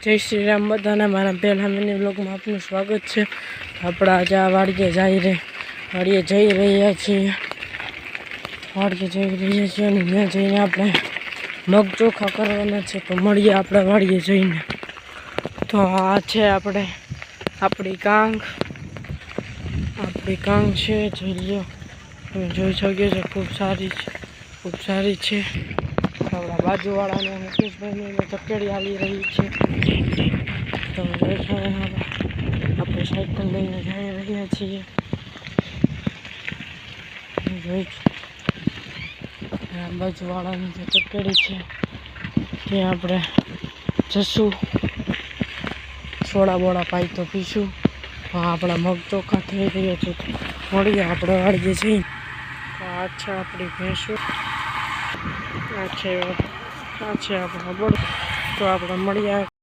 જય શ્રી રામ બધાને મારા પહેલા મિની વ્લોગમાં આપનું સ્વાગત છે। આપણે આજે આ વાડીએ જઈ રહ્યા છીએ અને ત્યાં જઈને આપણે મગ ચોખા કરવાના છે। તો મળીએ આપણે વાડીએ જઈને। તો આ છે આપણી કાંગ છે, જોઈ લો, તમે જોઈ શકો છો, ખૂબ સારી છે। આપણા બાજુવાળાને મુકેશભાઈને ચકેડી આવી રહી છે। તમે જોઈ શકો આપણે સાયકલ લઈને જઈ રહ્યા છીએ। બાજુવાળાની જે ચકેડી છે ત્યાં આપણે જશું, સોડા બોડા પાઈ તો પીશું। આપણા મગ ચોખા થઈ રહ્યા છે, મળીએ આપણે વાળીએ જઈને। આ છે આપણી ભેંસો, આ છે આપણા બળ। તો આપણે મળીએ।